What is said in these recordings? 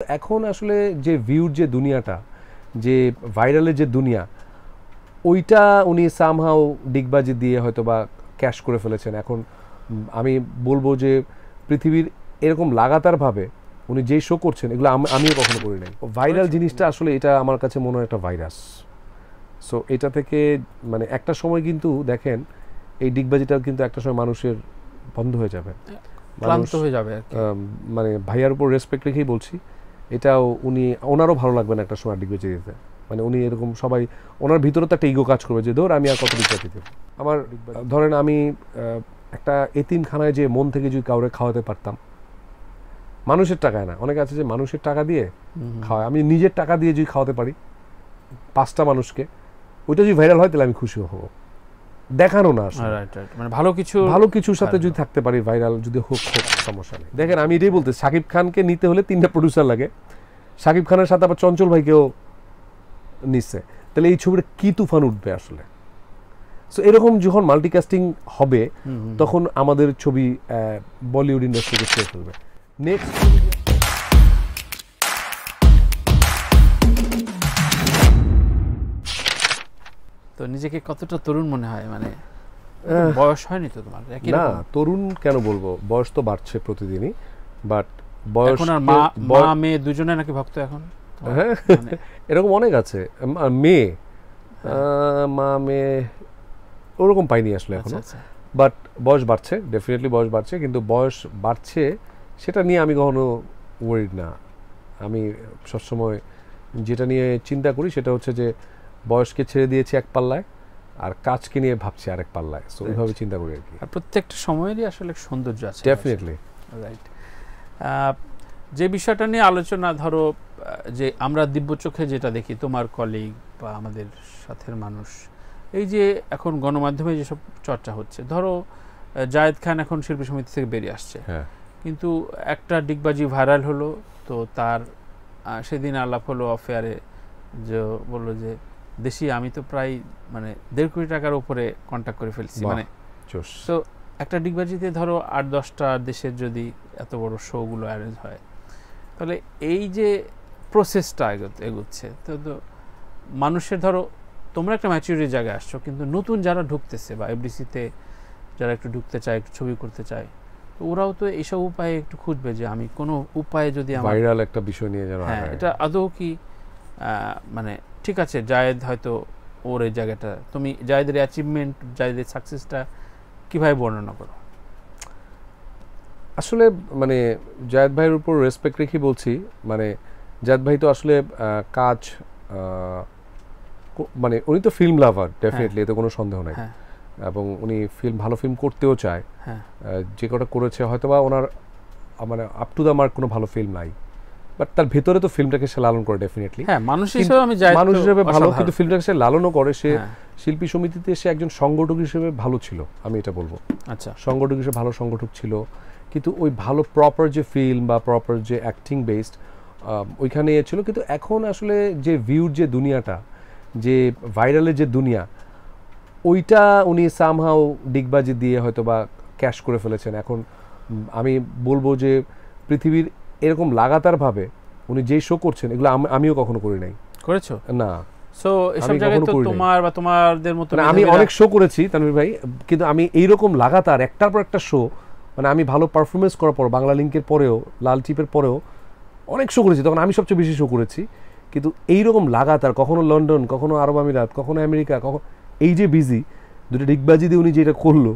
এখন আসলে যে ভিউর যে দুনিয়াটা, যে ভাইরালের যে দুনিয়া, ওইটা উনি সামহাও ডিগবাজি দিয়ে হয়তো বা ক্যাশ করে ফেলেছেন। এখন আমি বলবো যে পৃথিবীর এরকম লাগাতারভাবে উনি যেই শো করছেন, এগুলো আমিও কখনো করি নাই। ভাইরাল জিনিসটা আসলে এটা আমার কাছে মনে হয় একটা ভাইরাস। সো এটা থেকে মানে একটা সময় কিন্তু দেখেন এই ডিগবাজিটা কিন্তু একটা সময় মানুষের বন্ধ হয়ে যাবে, ক্লান্ত হয়ে যাবে। মানে ভাইয়ার উপর রেসপেক্ট রেখেই বলছি, এটাও ওনারও ভালো লাগবে না একটা সময় ডিগবাজি দিতে। মানে উনি এরকম সবাই, ওনার ভিতরে তো একটা ইগো কাজ করবে যে ধর আমি আর কত ডিগবাজি দেব। আমার ধরেন আমি একটা এতিমখানায় যে মন থেকে যদি কাউরে খাওয়াতে পারতাম, মানুষের টাকায় না, অনেকে আছে যে মানুষের টাকা দিয়ে খাওয়ায়, আমি নিজের টাকা দিয়ে যদি খাওয়াতে পারি 5টা মানুষকে, ওইটা যদি ভাইরাল হয় তাহলে আমি খুশি হব। দেখানো না, মানে ভালো কিছুর সাথে যদি থাকতে পারি, ভাইরাল যদি হোক সমস্যা নেই। দেখেন আমি এটাই বলতে, শাকিব খানকে নিতে হলে 3টা প্রডিউসার লাগে, শাকিব খানের সাথে আবার চঞ্চল ভাইকেও নিচ্ছে, তাহলে এই ছবিটা কি তুফান উঠবে আসলে। সো এরকম যখন মাল্টিকাস্টিং হবে তখন আমাদের ছবি বলিউড ইন্ডাস্ট্রিকে ছেড়ে ফেলবে। নেক্সট তো নিজেকে কতটা তরুণ মনে হয়? মানে বয়স হয়নি তো তোমার? না, তরুণ কেন বলবো, বয়স তো বাড়ছে প্রতিদিনই, বাট বয়স এখন আর মা মেয়ে দুজনে নাকি ভক্ত এখন? হ্যাঁ, এরকম অনেক আছে। মেয়ে মা মেয়ে ওরকম পাইনি আসলে এখনো, বাট বয়স বাড়ছে, ডেফিনেটলি বয়স বাড়ছে, কিন্তু বয়স বাড়ছে সেটা নিয়ে আমি কখনো ওয়ারিড না। আমি সবসময় যেটা নিয়ে চিন্তা করি সেটা হচ্ছে যে বয়সকে ছেড়ে দিয়েছি এক পাল্লায়, আর কাজকে নিয়ে ভাবছি আরেক পাল্লায়। সো ওইভাবে চিন্তা করি আর কি। আর প্রত্যেকটা সময়েরই আসলে সৌন্দর্য আছে, ডেফিনেটলি। রাইট। যে বিষয়টা নিয়ে আলোচনা, ধরো যে আমরা দিব্য চোখে যেটা দেখি, তোমার কলিগ বা আমাদের সাথের মানুষ, এই যে এখন গণমাধ্যমে যেসব চর্চা হচ্ছে, ধরো জায়েদ খান এখন শিল্পী সমিতি থেকে বেরিয়ে আসছে, কিন্তু একটা ডিগবাজি ভাইরাল হলো, তো তার সেদিন আলাপ হলো অফেয়ারে, যে বললো যে দেশি আমি তো প্রায় মানে 1.5 কোটি টাকার উপরে কন্ট্যাক্ট করে ফেলছি। মানে তো একটা ডিগবাজিতে ধরো 8-10টা দেশের যদি এত বড় শোগুলো অ্যারেঞ্জ হয়, তাহলে এই যে প্রসেসটা এগোচ্ছে, তো মানুষের, ধরো তোমরা একটা ম্যাচুরিটির জায়গায় আসছো, কিন্তু নতুন যারা ঢুকতেছে বা এফডিসিতে যারা একটু ঢুকতে চায়, একটু ছবি করতে চায়, তো ওরাও তো এইসব উপায়ে একটু খুঁজবে যে আমি কোনো উপায়ে যদি ভাইরাল একটা বিষয় নিয়ে যারা, হ্যাঁ, এটা আদৌ কি মানে ঠিক আছে, জায়েদ হয়তো ওর এই জায়গাটা, তুমি জায়েদের অ্যাচিভমেন্ট, জায়েদের সাকসেসটা কিভাবে বর্ণনা করো? আসলে মানে জায়েদ ভাইয়ের উপর রেসপেক্ট রেখে বলছি, মানে জায়েদ ভাই তো আসলে কাজ, মানে উনি তো ফিল্ম লাভার, ডেফিনেটলি, এতে কোনো সন্দেহ নাই, এবং উনি ভালো ফিল্ম করতেও চায়। যে কটা করেছে হয়তো বা ওনার মানে আপ টু দ্য মার্ক কোনো ভালো ফিল্ম নাই, বাট তার ভেতরে তো ফিল্মটাকে সে লালন করে, ডেফিনেটলি মানুষ হিসেবে ভালো, কিন্তু ফিল্মটাকে সে লালনও করে। সে শিল্পী সমিতিতে সে একজন সংগঠক হিসেবে ভালো ছিল, আমি এটা বলবো। আচ্ছা, সংগঠক হিসেবে ভালো সংগঠক ছিল, কিন্তু ওই ভালো প্রপার যে ফিল্ম বা প্রপার যে অ্যাক্টিং বেসড ওইখানে ছিল। কিন্তু এখন আসলে যে ভিউর যে দুনিয়াটা, যে ভাইরালের যে দুনিয়া, ওইটা উনি সামহাও ডিগবাজি দিয়ে হয়তো বা ক্যাশ করে ফেলেছেন। এখন আমি বলবো যে পৃথিবীর এরকম লাগাতারভাবে উনি যেই শো করছেন, এগুলো আমিও কখনো করি নাই। করেছো? না। সো এসব জায়গায় তো তোমার বা তোমাদের মতো, আমি অনেক শো করেছি তানভীর ভাই, কিন্তু আমি এইরকম লাগাতার একটার পর একটা শো, মানে আমি ভালো পারফরমেন্স করার পর, বাংলা লিঙ্কের পরেও, লাল টিপের পরেও অনেক শো করেছি, তখন আমি সবচেয়ে বেশি শো করেছি। কিন্তু এইরকম লাগাতার, কখনো লন্ডন, কখনো আরব আমিরাত, কখনো আমেরিকা, কখনো এই যে বিজি, দুটো ডিগবাজি দিয়ে উনি যেটা করলো,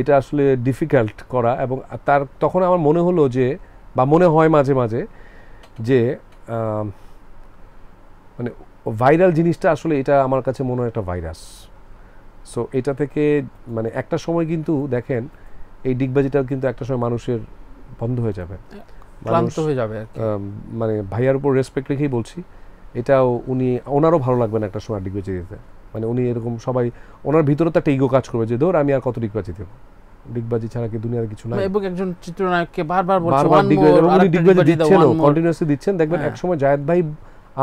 এটা আসলে ডিফিকাল্ট করা। এবং তার তখন আমার মনে হলো যে, বা মনে হয় মাঝে মাঝে যে মানে ভাইরাল জিনিসটা আসলে এটা আমার কাছে মনে হয় একটা ভাইরাস। সো এটা থেকে মানে একটা সময় কিন্তু দেখেন এই ডিগবাজিটা কিন্তু একটা সময় মানুষের বন্ধ হয়ে যাবে, ক্লান্ত হয়ে যাবে। মানে ভাইয়ার উপর রেসপেক্ট রেখেই বলছি, এটাও ওনারও ভালো লাগবে না একটা সময় ডিগবাজি দিতে। মানে উনি এরকম সবাই, ওনার ভিতরে তো একটা ইগো কাজ করবে যে ধর আমি আর কত ডিগবাজি দেব, ডিগবাজি ছাড়া কি দুনিয়ার কিছু নাই। এবং একজন চিত্রনায়ককে বারবার বলছে উনি ডিগবাজি দিচ্ছেন, কন্টিনিউয়াসলি দিচ্ছেন, দেখবেন এক সময় জায়েদ ভাই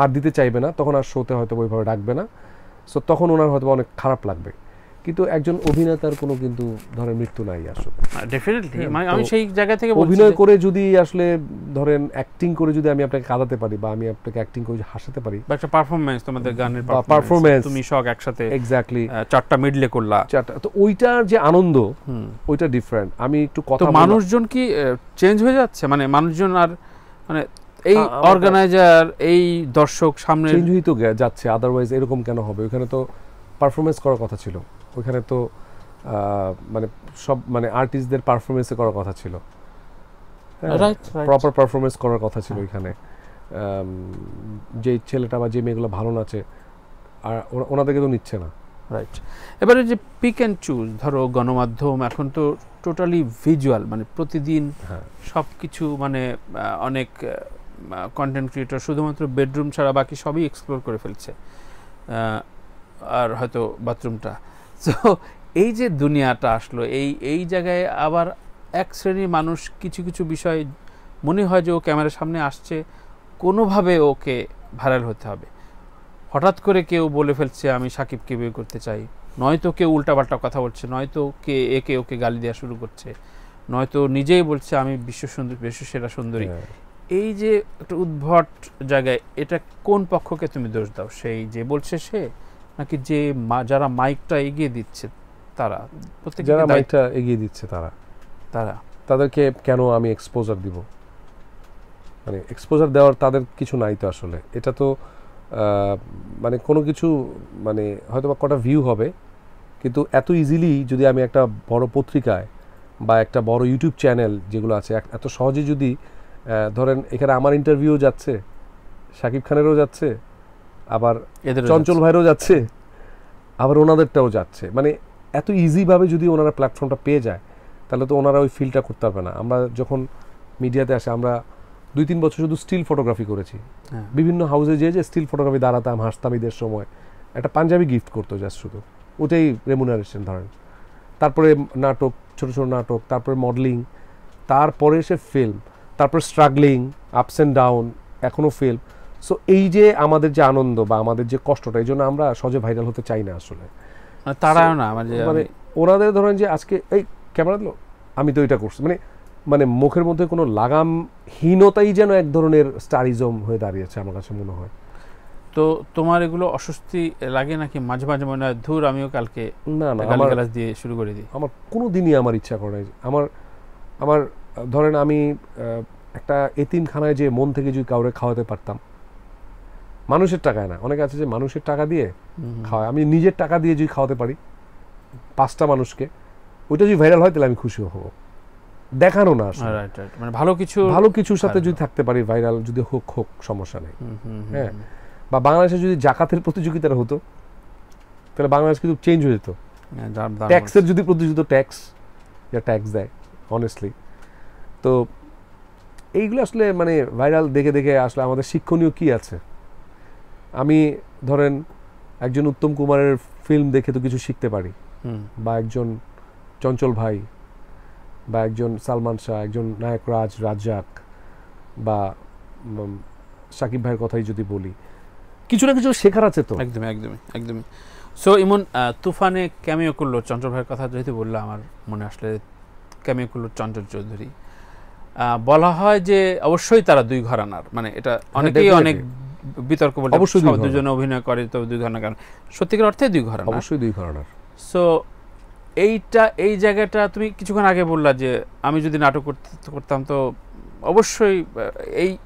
আর দিতে চাইবে না, তখন আর শোতে হয়তো ওইভাবে ডাকবে না। সো তখন ওনার হয়তো অনেক খারাপ লাগবে। কিন্তু একজন অভিনেতার কোনো কিন্তু ধরেন মৃত্যু নাই আসলে। ডেফিনেটলি আমি সেই জায়গা থেকে অভিনয় করে যদি আসলে ধরেন অ্যাক্টিং করে যদি আমি আপনাকে কাঁদাতে পারি বা আমি আপনাকে অ্যাক্টিং করে হাসাতে পারি, বা একটা পারফরম্যান্স, তোমাদের গানের পারফরম্যান্স, তুমি সব একসাথে এক্স্যাক্টলি চারটা মিডলে করলা, তো ওইটার যে আনন্দ ওইটা ডিফারেন্ট। আমি একটু কথা, মানুষজন কি চেঞ্জ হয়ে যাচ্ছে, মানে মানুষজন আর মানে এই অর্গানাইজার এই দর্শক সামনে চেঞ্জ হয়ে তো যাচ্ছে, আদারওয়াইজ এরকম কেন হবে? ওখানে তো পারফরমেন্স করার কথা ছিল, ওখানে তো মানে সব মানে আর্টিস্টদের পারফরমেন্সে করার কথা ছিল, প্রপার পারফরমেন্স করার কথা ছিল ওইখানে। যে ছেলেটা বা যে মেয়েগুলো ভালো নাচে আর ওনাদেরকে তো নিচ্ছে না। রাইট। এবারে যে পিক অ্যান্ড চুজ, ধরো গণমাধ্যম এখন তো টোটালি ভিজুয়াল, মানে প্রতিদিন সব কিছু, মানে অনেক কন্টেন্ট ক্রিয়েটর শুধুমাত্র বেডরুম ছাড়া বাকি সবই এক্সপ্লোর করে ফেলছে, আর হয়তো বাথরুমটা। সো এই যে দুনিয়াটা আসলো, এই জায়গায় আবার এক শ্রেণীর মানুষ কিছু কিছু বিষয় মনে হয় যে ও ক্যামেরার সামনে আসছে, কোনোভাবে ওকে ভাইরাল হতে হবে। হঠাৎ করে কেউ বলে ফেলছে আমি সাকিবকে বিয়ে করতে চাই, নয়তো কেউ উল্টাপাল্টা কথা বলছে, নয়তো একে ওকে গালি দেওয়া শুরু করছে, নয়তো নিজেই বলছে আমি বিশ্ব সেরা সুন্দরী। এই যে একটা উদ্ভট জায়গায়, এটা কোন পক্ষকে তুমি দোষ দাও? সেই যে বলছে সে, নাকি যে যারা মাইকটা এগিয়ে দিচ্ছে তারা? যারা মাইকটা এগিয়ে দিচ্ছে তাদেরকে কেন আমি এক্সপোজার দিব? মানে এক্সপোজার দেওয়ার তাদের কিছু নাই তো আসলে। এটা তো মানে কোনো কিছু, মানে হয়তো বা কটা ভিউ হবে, কিন্তু এত ইজিলি যদি আমি একটা বড় পত্রিকায় বা একটা বড় ইউটিউব চ্যানেল যেগুলো আছে, এত সহজে যদি ধরেন এখানে আমার ইন্টারভিউ যাচ্ছে, শাকিব খানেরও যাচ্ছে, আবার চঞ্চল ভাইয়েরও যাচ্ছে, আবার ওনাদেরটাও যাচ্ছে, মানে এত ইজিভাবে যদি ওনারা প্ল্যাটফর্মটা পেয়ে যায়, তাহলে তো ওনারা ওই ফিলটা করতে পারবে না। আমরা যখন মিডিয়াতে আসে, আমরা 2-3 বছর শুধু স্টিল ফটোগ্রাফি করেছি, বিভিন্ন হাউসে যে স্টিল ফটোগ্রাফি দাঁড়াতাম, হাসতাম, ঈদের সময় একটা পাঞ্জাবি গিফট করতো জাস্ট, শুধু ওটাই রেমুনারেশন ধরেন। তারপরে নাটক, ছোট ছোট নাটক, তারপরে মডেলিং, তারপরে এসে ফিল্ম, তারপর স্ট্রাগলিং, আপস অ্যান্ড ডাউন, এখনও ফিল্ম। সো এই যে আমাদের যে আনন্দ বা আমাদের যে কষ্টটা, এই জন্য আমরা সহজে ভাইরাল হতে চাই না আসলে। তারাও না, মানে ওনাদের ধরেন যে আজকে এই ক্যামেরা দিল, আমি তো এটা করছি, মানে মুখের মধ্যে কোনো লাগামহীনতাই যেন এক ধরনের স্টারিজম হয়ে দাঁড়িয়েছে আমার কাছে মনে হয়। তো তোমার এগুলো অস্বস্তি লাগে নাকি? মাঝে মাঝে মনে হয় ধুর আমিও কালকে না গালিগালাজ দিয়ে শুরু করে দিই? আমার কোনো দিনই আমার ইচ্ছা করে নাই। আমার ধরেন আমি একটা এতিমখানায় যে মন থেকে যদি কাউরে খাওয়াতে পারতাম, মানুষের টাকায় না, অনেকে আছে যে মানুষের টাকা দিয়ে খাওয়ায়, আমি নিজের টাকা দিয়ে যদি খাওয়াতে পারি 5টা মানুষকে, ওইটা যদি ভাইরাল হয় তাহলে আমি খুশি হব। দেখানো না আসলে, মানে ভালো কিছুর সাথে যদি থাকতে পারি, ভাইরাল যদি হোক সমস্যা নেই। হ্যাঁ, বা বাংলাদেশে যদি জাকাতের প্রতিযোগিতা হতো তাহলে বাংলাদেশ কিন্তু চেঞ্জ হয়ে যেত। ট্যাক্সের যদি প্রতিযোগিতা, ট্যাক্স দেয় অনেস্টলি, তো এইগুলো আসলে মানে ভাইরাল দেখে দেখে আসলে আমাদের শিক্ষণীয় কি আছে? আমি ধরেন একজন উত্তম কুমারের ফিল্ম দেখে তো কিছু শিখতে পারি, বা একজন চঞ্চল ভাই, বা একজন সালমান শাহ, একজন নায়ক রাজ্জাক, বা সাকিব ভাইয়ের কথাই যদি বলি, কিছু না কিছু শেখার আছে তো। একদমই। সো ইমন তুফানে ক্যামিও করলো চঞ্চল ভাইয়ের কথা যেহেতু বললো, আমার মনে আসলে ক্যামিও করলো চঞ্চল চৌধুরী। বলা হয় যে অবশ্যই তারা দুই ঘরানার, মানে এটা অনেকেই অনেক বিতর্ক বলে, অবশ্যই দুজনে অভিনয় করে, তো দুই ঘরানা, কারণ সত্যিকার অর্থে দুই ঘরানা, অবশ্যই দুই ঘরানার। সো এই জায়গাটা তুমি কিছুক্ষণ আগে বললা যে আমি যদি নাটক করতাম তো অবশ্যই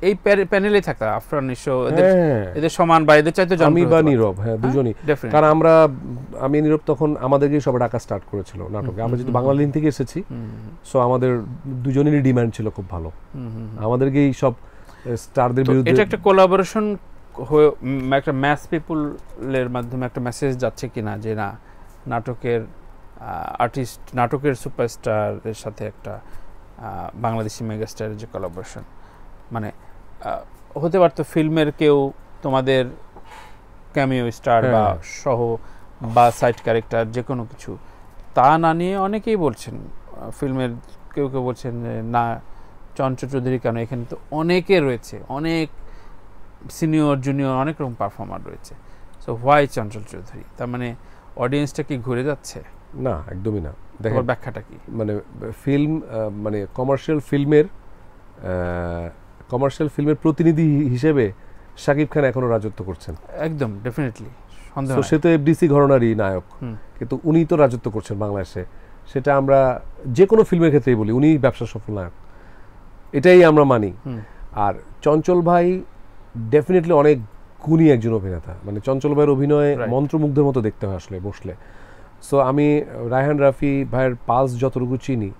এই প্যানেলেই থাকতাম, আফরান নিশো এদের সমান বা এদের চাইতে আমি বা নীরব, হ্যাঁ দুজনই। কারণ আমি নীরব তখন আমাদেরকেই সব ডাকা স্টার্ট করেছিল নাটকে। আমরা যেহেতু বাংলা লিন থেকে এসেছি, সো আমাদের দুজনেরই ডিমান্ড ছিল খুব ভালো, আমাদেরকেই সব স্টারদের বিরুদ্ধে। এটা একটা কোলাবোরেশন হয়ে একটা ম্যাস পিপলের মাধ্যমে একটা মেসেজ যাচ্ছে কিনা যে না, নাটকের আর্টিস্ট, নাটকের সুপারস্টারের সাথে একটা বাংলাদেশি মেগাস্টারের যে কোলাবোরেশন, মানে হতে পারতো ফিল্মের কেউ তোমাদের ক্যামিও স্টার বা সহ বা সাইড ক্যারেক্টার যে কোনো কিছু, তা না নিয়ে অনেকেই বলছেন, ফিল্মের কেউ বলছেন না চঞ্চল চৌধুরী কেন, এখানে তো অনেকে রয়েছে, অনেক সিনিয়র জুনিয়র অনেক রকম পারফর্মার রয়েছে, সো হোয়াই চঞ্চল চৌধুরী? তার মানে অডিয়েন্সটা কি ঘুরে যাচ্ছে? না, একদমই না। দেখো ব্যাখ্যাটা কি? মানে ফিল্ম, মানে কমার্শিয়াল ফিল্মের প্রতিনিধি হিসেবে শাকিব খান এখনো রাজত্ব করছেন। একদম ডেফিনেটলি, সন্দেহ তো নাই। সে তো এফডিসি ঘরানারই নায়ক, কিন্তু উনি তো রাজত্ব করছেন বাংলাদেশে। সেটা আমরা যে কোনো ফিল্মের ক্ষেত্রেই বলি, উনি ব্যবসা সফল নায়ক, এটাই আমরা মানি। আর চঞ্চল ভাই ডেফিনেটলি অনেক গুণী একজন অভিনেতা, মানে চঞ্চল ভাইয়ের অভিনয় মন্ত্রমুগ্ধের মতো দেখতে হয় আসলে বসলে। সো আমি রায়হান রাফি ভাইয়ের পালস যতটুকু চিনি,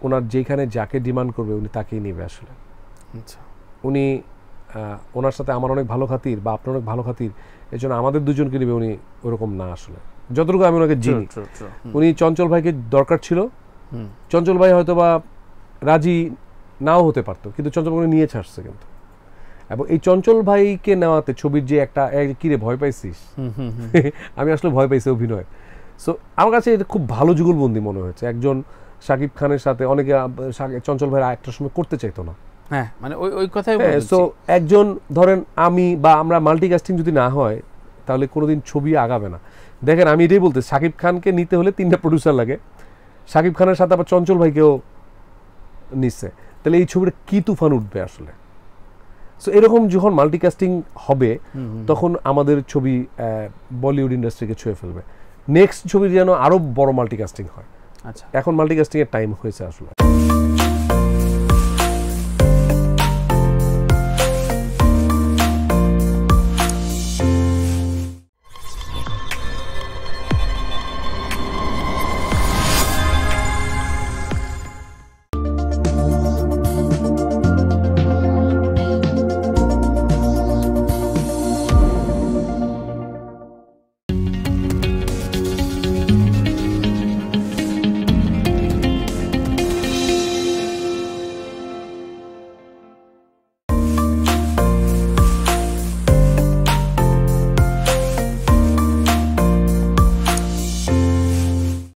ওনার যেখানে যাকে ডিমান্ড করবে উনি তাকেই নেবে আসলে। উনি ওনার সাথে আমার অনেক ভালো খাতির বা আপনার অনেক ভালো খাতির, এই জন্য আমাদের দুজনকে নেবে, উনি ওরকম না আসলে, যতটুকু আমি ওনাকে চিনি। উনি চঞ্চল ভাইকে দরকার ছিল, চঞ্চল ভাই হয়তো বা রাজি নাও হতে পারতো, কিন্তু চঞ্চল ভাই নিয়ে ছাড়ছে কিন্তু। এবং এই চঞ্চল ভাইকে নেওয়াতে ছবির যে একটা কিরে ভয় পাইছিস, আমি আসলে ভয় পাইছি অভিনয়। সো আমার কাছে এটা খুব ভালো যুগলবন্দি মনে হয়েছে। একজন শাকিব খানের সাথে অনেকে চঞ্চল ভাই একটা সময় করতে চাইতো না, হ্যাঁ মানে ওই কথাই বলছি। সো একজন ধরেন আমি বা আমরা মাল্টিকাস্টিং যদি না হয় তাহলে কোনোদিন ছবি আগাবে না। দেখেন আমি এটাই বলতে, শাকিব খানকে নিতে হলে 3টা প্রডিউসার লাগে, শাকিব খানের সাথে আবার চঞ্চল ভাইকেও নিচ্ছে, তাহলে এই ছবিটা কি তুফান উঠবে আসলে। সো এরকম যখন মাল্টিকাস্টিং হবে তখন আমাদের ছবি বলিউড ইন্ডাস্ট্রিকে ছুঁয়ে ফেলবে। নেক্সট ছবি যেন আরো বড় মাল্টিকাস্টিং হয়। আচ্ছা, এখন মাল্টিকাস্টিং এর টাইম হয়েছে আসলে।